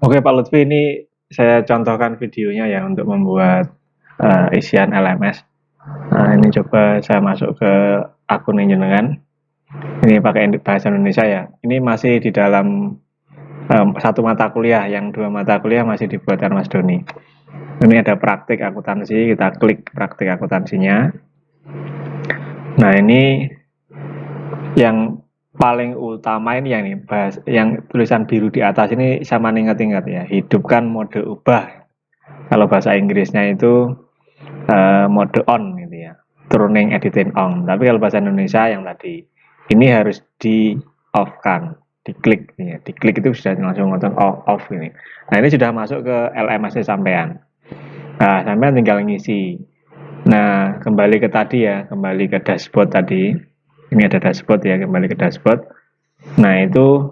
Oke Pak Lutfi, ini saya contohkan videonya ya untuk membuat isian LMS. Nah, ini coba saya masuk ke akun jenengan. Ini pakai bahasa Indonesia ya. Ini masih di dalam satu mata kuliah, yang dua mata kuliah masih dibuatkan Mas Doni. Ini ada praktik akuntansi, kita klik praktik akuntansinya. Nah, ini yang paling utama ini yang tulisan biru di atas ini sama ingat-ingat ya, hidupkan mode ubah. Kalau bahasa Inggrisnya itu mode on gitu ya, turning editing on. Tapi kalau bahasa Indonesia yang tadi ini harus di off kan, diklik ya, diklik itu sudah langsung nonton off ini. Nah, ini sudah masuk ke LMS sampean. Nah, sampean tinggal ngisi. Nah, kembali ke tadi ya, kembali ke dashboard tadi. Ini ada dashboard ya, kembali ke dashboard. Nah, itu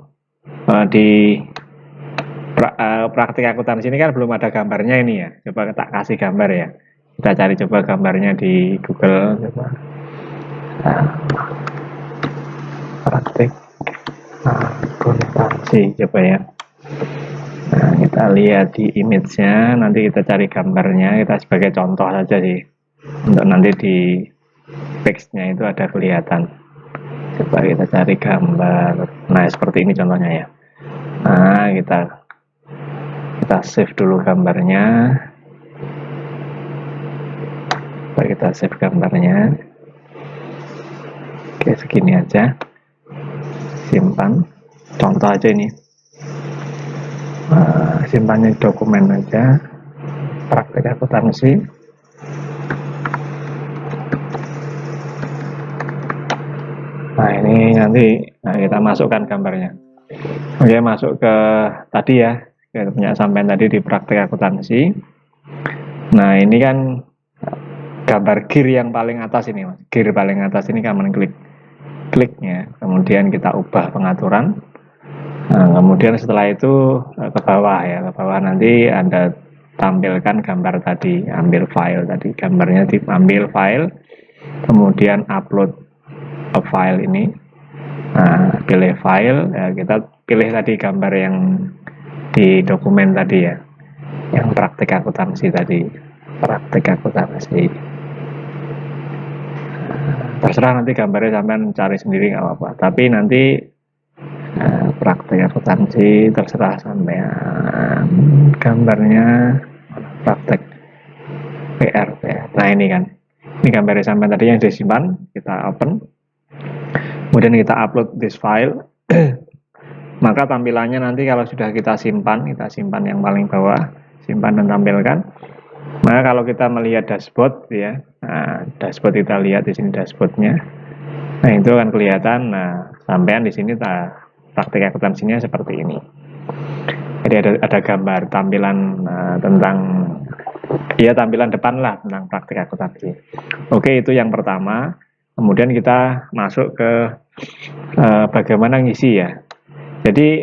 di praktik akuntansi ini kan belum ada gambarnya ini ya. Coba tak kasih gambar ya. Kita cari coba gambarnya di Google. Coba. Praktik akuntansi coba ya. Nah, kita lihat di image-nya, nanti kita cari gambarnya, kita sebagai contoh saja sih. Untuk nanti di text-nya itu ada kelihatan. Coba kita cari gambar. Nah, seperti ini contohnya ya. Nah, kita save dulu gambarnya. Coba kita save gambarnya. Oke, segini aja. Simpan. Contoh aja ini. Simpannya dokumen aja. Praktik akuntansi. Nah, ini nanti kita masukkan gambarnya. Oke, masuk ke tadi ya, kita punya sampean tadi di praktik akuntansi. Nah, ini kan gambar gear yang paling atas ini, Mas. Gear paling atas ini kanan kliknya, kemudian kita ubah pengaturan. Nah, kemudian setelah itu ke bawah ya, ke bawah nanti Anda tampilkan gambar tadi, ambil file tadi, gambarnya diambil file, kemudian upload a file ini. Nah, pilih file, ya kita pilih tadi gambar yang di dokumen tadi ya, yang praktik akuntansi tadi, praktik akuntansi. Terserah nanti gambarnya sampean cari sendiri nggak apa-apa, tapi nanti praktik akuntansi terserah sampean, gambarnya praktek PRT. Nah, ini kan, ini gambarnya sampean tadi yang disimpan, kita open, kemudian kita upload this file. Maka tampilannya nanti kalau sudah kita simpan yang paling bawah, simpan dan tampilkan. Maka kalau kita melihat dashboard ya, nah, dashboard kita lihat di sini dashboardnya. Nah, itu akan kelihatan. Nah, sampean di sini praktik akuntansinya seperti ini. Jadi ada gambar tampilan tentang ya, tampilan depan lah tentang praktik akuntansi. Oke, itu yang pertama. Kemudian kita masuk ke bagaimana ngisi ya. Jadi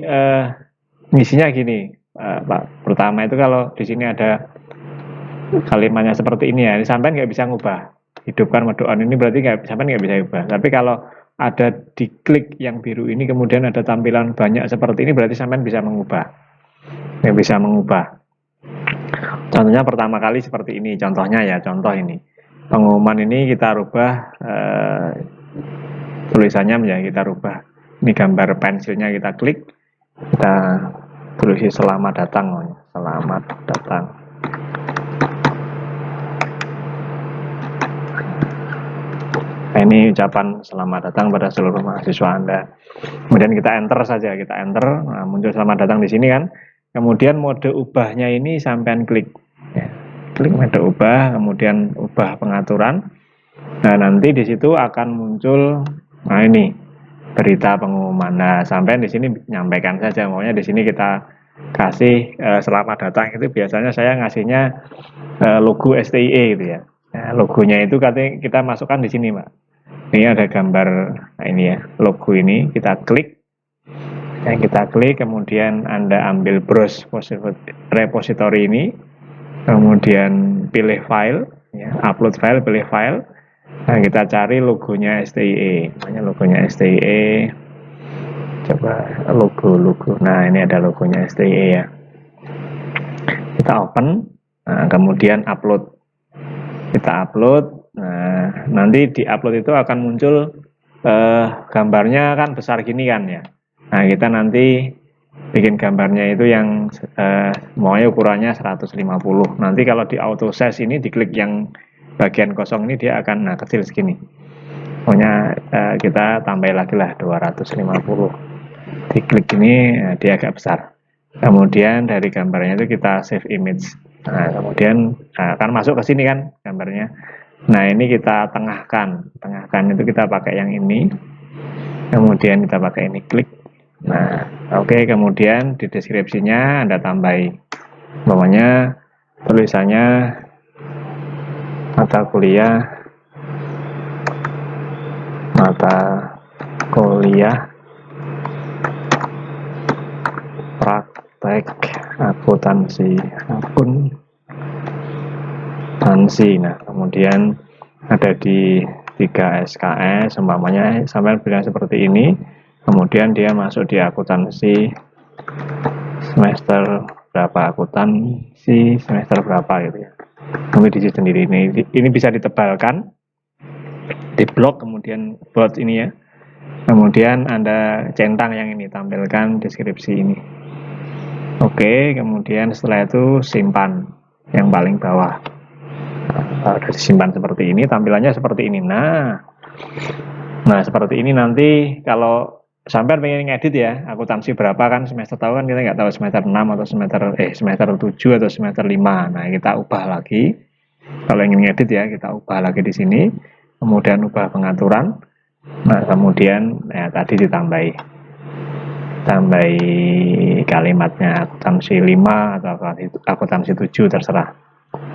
ngisinya gini, Pak. Pertama itu kalau di sini ada kalimatnya seperti ini ya, ini sampai nggak bisa ngubah. Hidupkan mode on ini berarti sampai nggak bisa ubah. Tapi kalau ada diklik yang biru ini kemudian ada tampilan banyak seperti ini berarti sampai bisa mengubah. Nggak bisa mengubah. Contohnya pertama kali seperti ini, contohnya ya, contoh ini. Pengumuman ini kita rubah tulisannya menjadi kita rubah. Ini gambar pensilnya kita klik, kita tulis selamat datang, selamat datang. Nah, ini ucapan selamat datang pada seluruh mahasiswa Anda. Kemudian kita enter saja, kita enter, nah, muncul selamat datang di sini kan. Kemudian mode ubahnya ini sampean klik, ya. Klik mode ubah, kemudian ubah pengaturan. Nah, nanti di situ akan muncul, nah ini berita pengumuman. Nah, sampai di sini nyampaikan saja, maunya di sini kita kasih selamat datang. Itu biasanya saya ngasihnya logo STIE gitu ya. Nah, logonya itu katanya kita masukkan di sini, Pak. Ini ada gambar, nah ini ya, logo ini kita klik. Yang kita klik, kemudian Anda ambil browse repository ini, kemudian pilih file, ya, upload file, pilih file. Nah, kita cari logonya STIE, namanya logonya STIE. Coba logo. Nah, ini ada logonya STIE ya. Kita open, nah, kemudian upload. Kita upload. Nah, nanti di upload itu akan muncul gambarnya kan besar gini kan ya. Nah, kita nanti bikin gambarnya itu yang maunya ukurannya 150. Nanti kalau di auto size ini diklik yang bagian kosong ini dia akan kecil segini. Pokoknya kita tambah lagi lah 250. Diklik ini dia agak besar. Kemudian dari gambarnya itu kita save image. Nah, kemudian akan masuk ke sini kan gambarnya. Nah, ini kita tengahkan. Tengahkan itu kita pakai yang ini. Kemudian kita pakai ini, klik. Nah, oke, kemudian di deskripsinya Anda tambahi. Pokoknya tulisannya mata kuliah praktek akuntansi. Nah, kemudian ada di 3 SKS, umpamanya sampai bilang seperti ini, kemudian dia masuk di akuntansi semester berapa, akuntansi semester berapa gitu ya. Nanti di sendiri ini bisa ditebalkan di blok, kemudian buat ini ya. Kemudian Anda centang yang ini, tampilkan deskripsi ini. Oke, kemudian setelah itu simpan yang paling bawah. Sudah disimpan seperti ini, tampilannya seperti ini. Nah, seperti ini nanti kalau sampai pengen ngedit ya, akuntansi berapa kan semester tahu kan, kita nggak tahu semester 6 atau semester 7 atau semester 5. Nah, kita ubah lagi. Kalau ingin ngedit ya, kita ubah lagi di sini. Kemudian ubah pengaturan. Nah, kemudian tadi ditambahi kalimatnya akuntansi 5 atau akuntansi 7 terserah.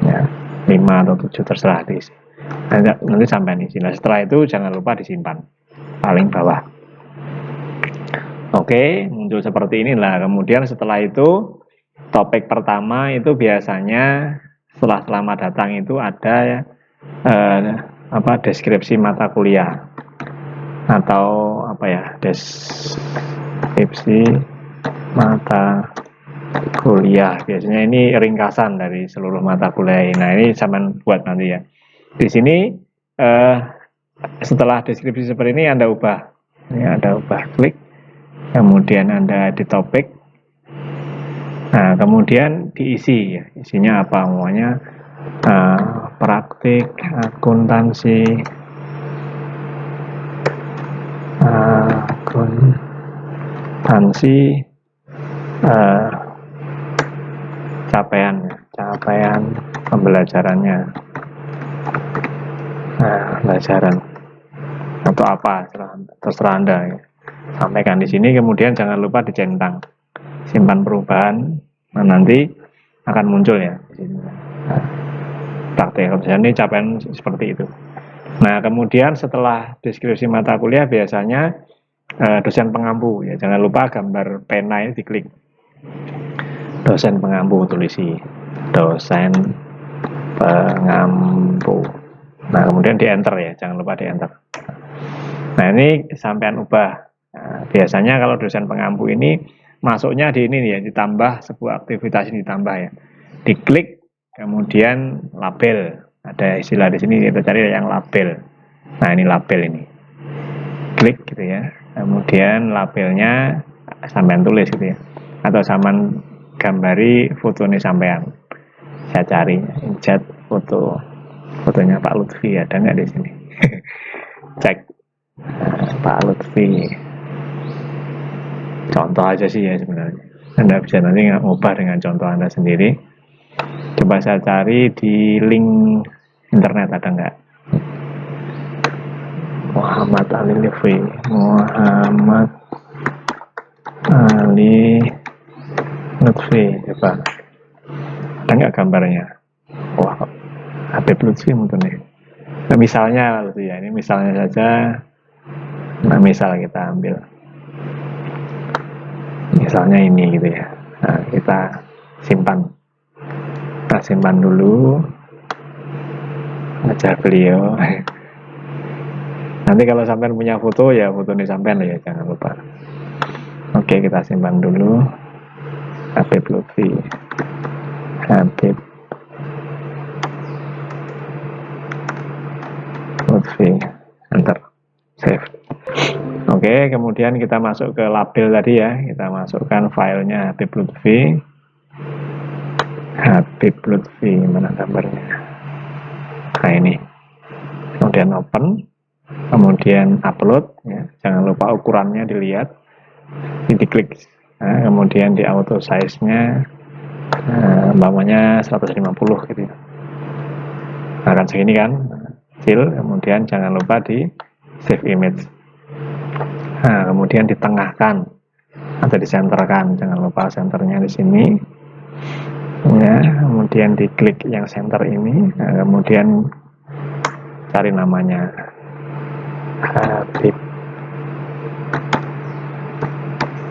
Ya, 5 atau 7 terserah di sini. Nanti sampai di sini. Setelah itu jangan lupa disimpan paling bawah. Oke, muncul seperti inilah. Kemudian setelah itu topik pertama itu biasanya setelah selamat datang itu ada deskripsi mata kuliah atau deskripsi mata kuliah. Biasanya ini ringkasan dari seluruh mata kuliah. Nah, ini sampean buat nanti ya. Di sini setelah deskripsi seperti ini Anda ubah. Ini Anda ubah, klik. Kemudian Anda di topik. Nah, kemudian diisi ya. Isinya apa? Semuanya praktik akuntansi capaian pembelajarannya, pelajaran atau apa terserah Anda ya. Sampaikan di sini, kemudian jangan lupa dicentang, simpan perubahan. Nah, nanti akan muncul ya di sini. Praktek ini capaian seperti itu. Nah, kemudian setelah deskripsi mata kuliah biasanya dosen pengampu ya, jangan lupa gambar pena ini diklik. Dosen pengampu, tulisi dosen pengampu. Nah, kemudian di enter ya, jangan lupa di enter. Nah, ini sampean ubah. Nah, biasanya kalau dosen pengampu ini masuknya di ini ya, ditambah sebuah aktivitas ini ditambah ya. Diklik, kemudian label. Ada istilah di sini, kita cari yang label. Nah, ini label ini. Klik gitu ya. Kemudian labelnya sampean tulis gitu ya. Atau sampean gambari fotonya sampean. Saya cari injat fotonya Pak Lutfi, ada nggak di sini? Cek Pak Lutfi. Contoh aja sih ya sebenarnya. Anda bisa nanti ngubah dengan contoh Anda sendiri. Coba saya cari di link internet, ada nggak? Muhammad Ali Lutfi. Muhammad Ali Lutfi. Coba. Ada nggak gambarnya? Wah, Habib Lutfi mungkin nih. Nah, misalnya ya, ini misalnya saja. Nah, misal kita ambil. Misalnya ini gitu ya. Nah, kita simpan. Nah, simpan dulu. Ajar beliau. Nanti kalau sampean punya foto ya foto ini sampean ya, jangan lupa. Oke, kita simpan dulu. Habib Lutfi. Habib Lutfi, enter, save. Oke, kemudian kita masuk ke label tadi ya, kita masukkan filenya Habib Lutfi. Habib Lutfi, mana gambarnya? Nah ini, kemudian open, kemudian upload ya. Jangan lupa ukurannya dilihat, diklik. Nah, kemudian di auto size nya umpamanya 150 gitu ya. Akan segini kan, kecil. Kemudian jangan lupa di save image. Nah, kemudian ditengahkan atau disenterkan, jangan lupa senternya di sini ya. Kemudian diklik yang center ini. Nah, kemudian cari namanya Habib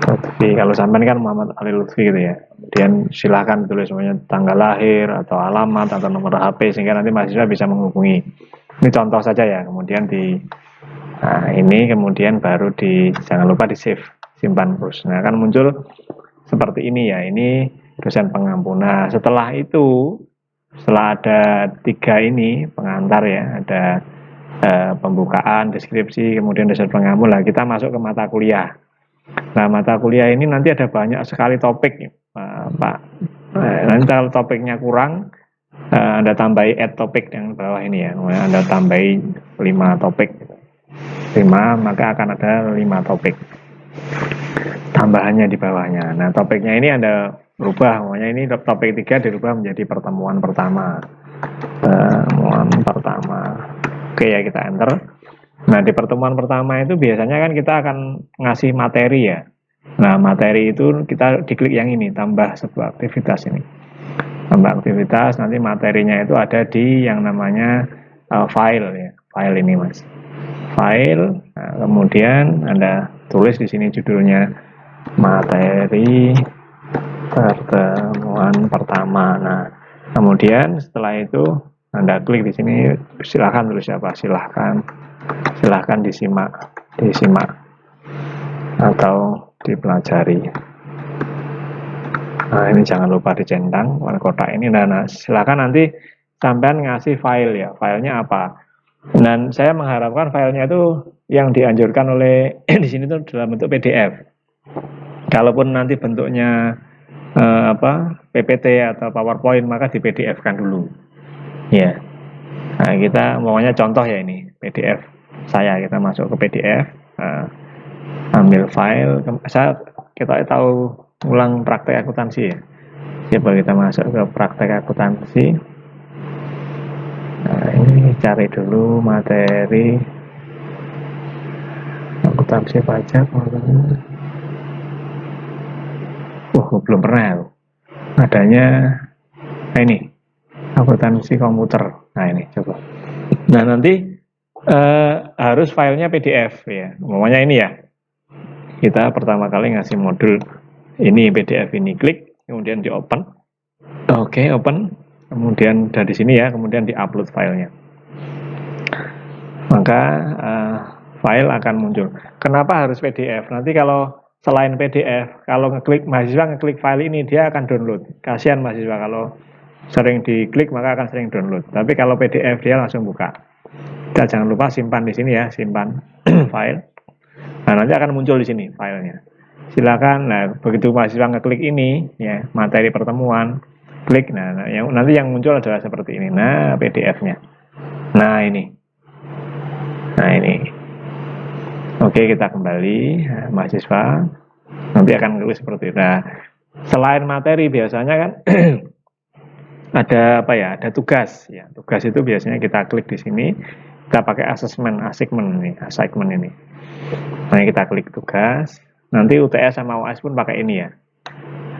Lutfi. Kalau sampai kan Muhammad Ali Lutfi gitu ya. Kemudian silahkan tulis semuanya tanggal lahir atau alamat atau nomor HP sehingga nanti mahasiswa bisa menghubungi. Ini contoh saja ya. Kemudian ini kemudian baru jangan lupa di save, simpan terus. Nah, akan muncul seperti ini ya. Ini dosen pengampu. Nah, setelah ada 3 ini pengantar ya, ada pembukaan, deskripsi, kemudian dosen pengampu. Lah kita masuk ke mata kuliah. Nah, mata kuliah ini nanti ada banyak sekali topik, Pak. Nanti kalau topiknya kurang, Anda tambahi add topik yang bawah ini ya. Anda tambahi 5 topik. 5, maka akan ada 5 topik tambahannya di bawahnya. Nah, topiknya ini Anda berubah, makanya ini topik 3 dirubah menjadi pertemuan pertama. Oke ya, kita enter. Nah, di pertemuan pertama itu biasanya kan kita akan ngasih materi ya. Nah, materi itu kita diklik yang ini, tambah sebuah aktivitas ini. Tambah aktivitas, nanti materinya itu ada di yang namanya file ya. File ini, Mas. File, nah, kemudian Anda tulis di sini judulnya materi pertemuan pertama. Nah, kemudian setelah itu Anda klik di sini, silakan tulis apa? Silahkan disimak atau dipelajari. Nah, ini jangan lupa dicentang warna kotak ini. Nah, silakan nanti sampean ngasih file ya. Filenya apa? Dan saya mengharapkan filenya itu yang dianjurkan oleh di sini itu dalam bentuk PDF. Kalaupun nanti bentuknya PPT atau PowerPoint, maka di PDF-kan dulu. Ya. Nah, kita maunya contoh ya ini PDF saya, kita masuk ke PDF, ambil file. Kita tahu ulang praktek akuntansi ya. Coba kita masuk ke praktek akuntansi. Nah, ini cari dulu materi akuntansi pajak. Belum pernah. Adanya ini akuntansi komputer. Nah, ini coba. Nah, nanti harus filenya PDF ya. Umumnya ini ya. Kita pertama kali ngasih modul ini PDF ini, klik, kemudian di open. Oke, open. Kemudian dari sini ya, kemudian di-upload filenya. Maka file akan muncul. Kenapa harus PDF? Nanti kalau selain PDF, kalau mahasiswa ngeklik file ini, dia akan download. Kasihan mahasiswa kalau sering diklik, maka akan sering download. Tapi kalau PDF, dia langsung buka. Kita jangan lupa simpan di sini ya, simpan file. Nah, nanti akan muncul di sini filenya. Silakan. Nah, begitu mahasiswa ngeklik ini, ya materi pertemuan, klik. Nah, nanti yang muncul adalah seperti ini. Nah, PDF-nya. Nah, ini. Oke, kita kembali. Nah, mahasiswa nanti akan klik seperti itu. Nah, selain materi biasanya kan ada Ada tugas. Ya, tugas itu biasanya kita klik di sini. Kita pakai assignment ini. Nah, kita klik tugas. Nanti UTS sama UAS pun pakai ini ya.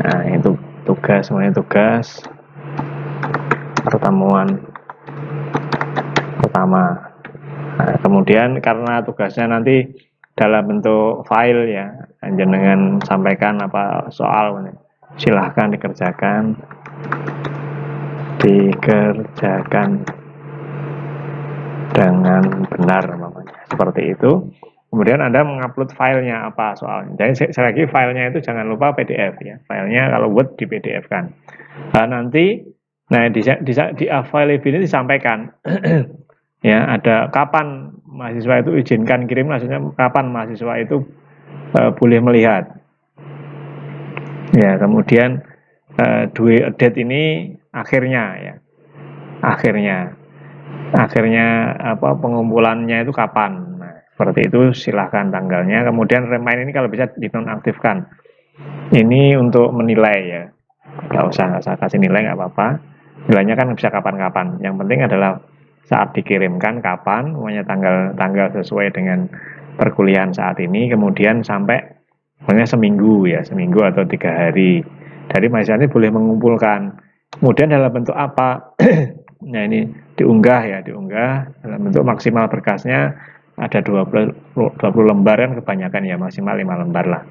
Nah, itu tugas, semuanya tugas pertemuan pertama. Nah, kemudian karena tugasnya nanti dalam bentuk file ya, jenengan sampaikan apa soal, silahkan dikerjakan dengan benar namanya. Seperti itu. Kemudian Anda mengupload filenya apa soalnya. Jadi sekali lagi filenya itu jangan lupa PDF ya. Filenya kalau Word di PDF kan. Nanti di availability disampaikan ya ada kapan mahasiswa itu izinkan kirim, maksudnya kapan mahasiswa itu boleh melihat. Ya, kemudian due date ini akhirnya ya. Akhirnya apa pengumpulannya itu kapan. Nah, seperti itu silahkan tanggalnya. Kemudian remind ini kalau bisa dinonaktifkan. Ini untuk menilai ya. Nggak usah kasih nilai, nggak apa-apa. Nilainya kan bisa kapan-kapan. Yang penting adalah saat dikirimkan kapan, semuanya tanggal sesuai dengan perkuliahan saat ini, kemudian sampai pokoknya seminggu ya, seminggu atau 3 hari. Dari mahasiswa ini boleh mengumpulkan. Kemudian dalam bentuk apa? Nah ini diunggah dalam bentuk maksimal berkasnya ada 20 lembar kan kebanyakan ya, maksimal 5 lembar lah.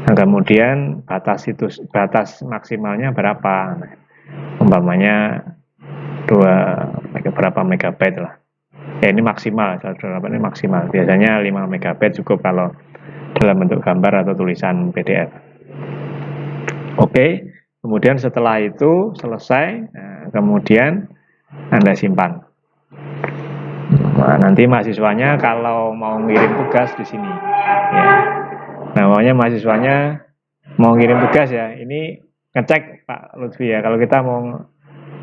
Nah, kemudian batas maksimalnya berapa? Nah, umpamanya berapa megabyte lah. Ya ini maksimal, ini maksimal. Biasanya 5 megabyte cukup kalau dalam bentuk gambar atau tulisan PDF. Oke, kemudian setelah itu selesai, kemudian Anda simpan. Nah, nanti mahasiswanya kalau mau ngirim tugas di sini, ya. Nah, maunya mahasiswanya mau ngirim tugas ya, ini ngecek Pak Lutfi ya. Kalau kita mau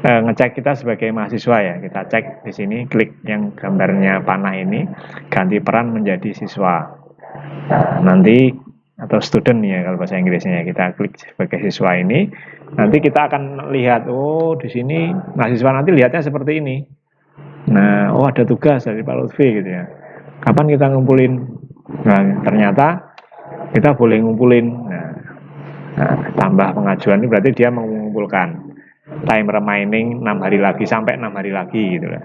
ngecek kita sebagai mahasiswa ya, kita cek di sini, klik yang gambarnya panah ini, ganti peran menjadi siswa. Nah, nanti atau student ya kalau bahasa Inggrisnya, kita klik sebagai siswa ini, nanti kita akan lihat, oh di sini mahasiswa nanti lihatnya seperti ini. Nah, oh ada tugas dari Pak Lutfi gitu ya. Kapan kita ngumpulin? Nah, ternyata kita boleh ngumpulin. Nah, tambah pengajuan ini berarti dia mengumpulkan time remaining 6 hari lagi sampai 6 hari lagi gitu lah.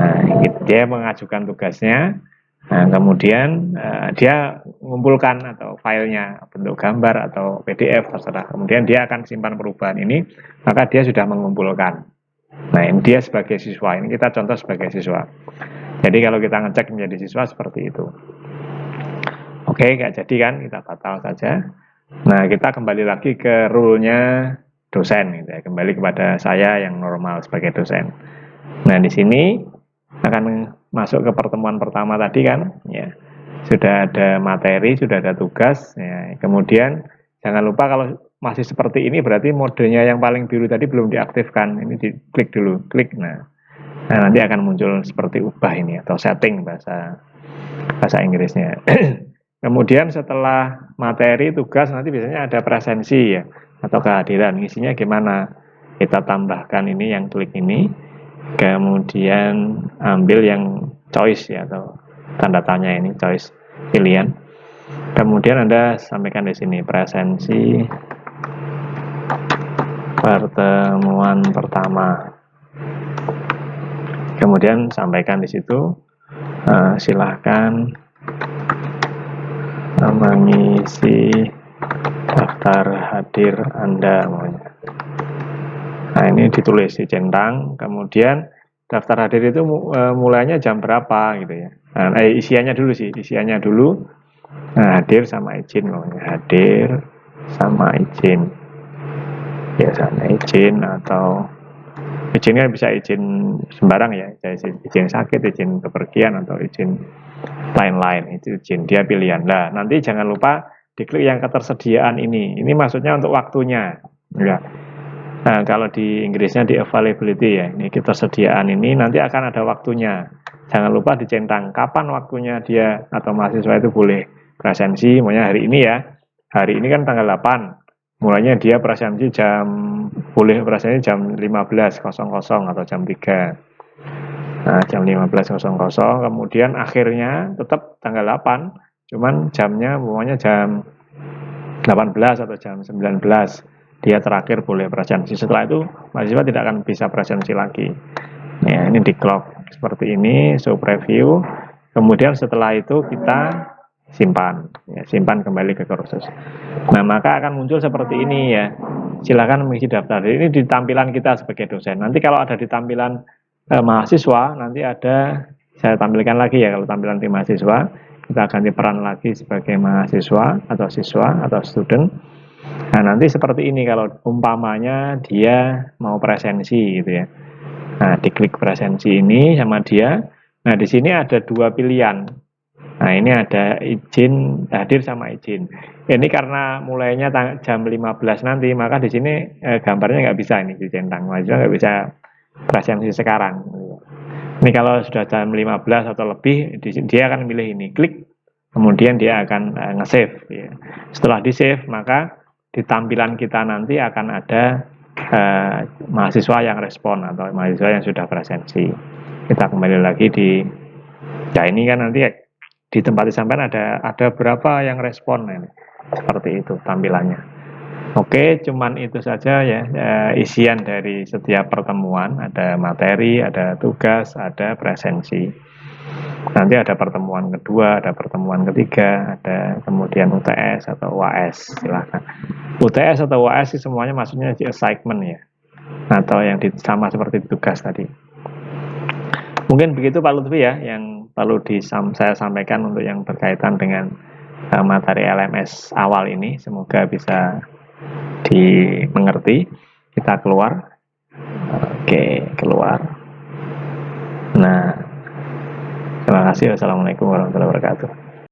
Nah, dia mengajukan tugasnya. Nah, kemudian dia mengumpulkan atau filenya bentuk gambar atau PDF terserah. Kemudian dia akan simpan perubahan ini, maka dia sudah mengumpulkan. Nah, ini dia sebagai siswa. Ini kita contoh sebagai siswa. Jadi kalau kita ngecek menjadi siswa seperti itu. Oke, nggak jadi kan, kita batal saja. Nah, kita kembali lagi ke rule-nya dosen gitu ya. Kembali kepada saya yang normal sebagai dosen. Nah, di sini akan masuk ke pertemuan pertama tadi kan, ya. Sudah ada materi, sudah ada tugas, ya. Kemudian jangan lupa kalau masih seperti ini berarti modenya yang paling biru tadi belum diaktifkan. Ini diklik dulu, klik. Nah, nanti akan muncul seperti ubah ini atau setting bahasa Inggrisnya. Kemudian setelah materi tugas nanti biasanya ada presensi ya atau kehadiran. Isinya gimana? Kita tambahkan ini yang klik ini. Kemudian ambil yang choice ya atau tanda tanya ini choice pilihan. Kemudian Anda sampaikan di sini presensi pertemuan pertama. Kemudian sampaikan di situ silahkan mengisi daftar hadir Anda. Nah ini ditulis dicentang, kemudian daftar hadir itu mulainya jam berapa gitu ya. Nah, isiannya dulu sih, isiannya dulu. Nah, hadir sama izin, hadir sama izin. Biasanya izin atau izinnya bisa izin sembarang ya, izin sakit, izin bepergian atau izin lain-lain, itu izin dia pilihan. Nah, nanti jangan lupa diklik yang ketersediaan ini. Ini maksudnya untuk waktunya. Ya. Nah, kalau di Inggrisnya di availability ya, ini ketersediaan ini nanti akan ada waktunya. Jangan lupa dicentang kapan waktunya dia atau mahasiswa itu boleh presensi, maunya hari ini ya. Hari ini kan tanggal 8. Mulanya dia presensi boleh presensi jam 15.00 atau jam 3. Nah, jam 15.00, kemudian akhirnya tetap tanggal 8, cuman jamnya pokoknya jam 18 atau jam 19. Dia terakhir boleh presensi. Setelah itu mahasiswa tidak akan bisa presensi lagi. Ya, ini di clock seperti ini, show preview. Kemudian setelah itu kita simpan, ya, simpan kembali ke kursus. Nah, maka akan muncul seperti ini ya. Silakan mengisi daftar. Ini di tampilan kita sebagai dosen. Nanti kalau ada di tampilan mahasiswa, nanti ada, saya tampilkan lagi ya kalau tampilan tim mahasiswa. kita ganti peran lagi sebagai mahasiswa atau siswa atau student. Nah, nanti seperti ini kalau umpamanya dia mau presensi gitu ya. Nah, diklik presensi ini sama dia. Nah, di sini ada dua pilihan. Nah, ini ada izin hadir sama izin. Ini karena mulainya jam 15 nanti, maka di sini gambarnya nggak bisa ini dicentang. Mahasiswa nggak bisa presensi sekarang. Ini kalau sudah jam 15 atau lebih, dia akan milih ini, klik, kemudian dia akan nge-save. Ya. Setelah di-save, maka di tampilan kita nanti akan ada mahasiswa yang respon atau mahasiswa yang sudah presensi. Kita kembali lagi di, ya ini kan nanti di tempat disampaikan ada berapa yang respon, ini seperti itu tampilannya. Oke, cuman itu saja ya isian dari setiap pertemuan. Ada materi, ada tugas, ada presensi. Nanti ada pertemuan kedua, ada pertemuan ketiga, ada kemudian UTS atau UAS, silahkan. UTS atau UAS sih semuanya maksudnya di assignment ya, atau yang sama seperti tugas tadi. Mungkin begitu Pak Lutfi ya, yang perlu saya sampaikan untuk yang berkaitan dengan materi LMS awal ini. Semoga bisa dimengerti. Kita keluar. Oke, keluar. Nah, terima kasih. Wassalamualaikum warahmatullahi wabarakatuh.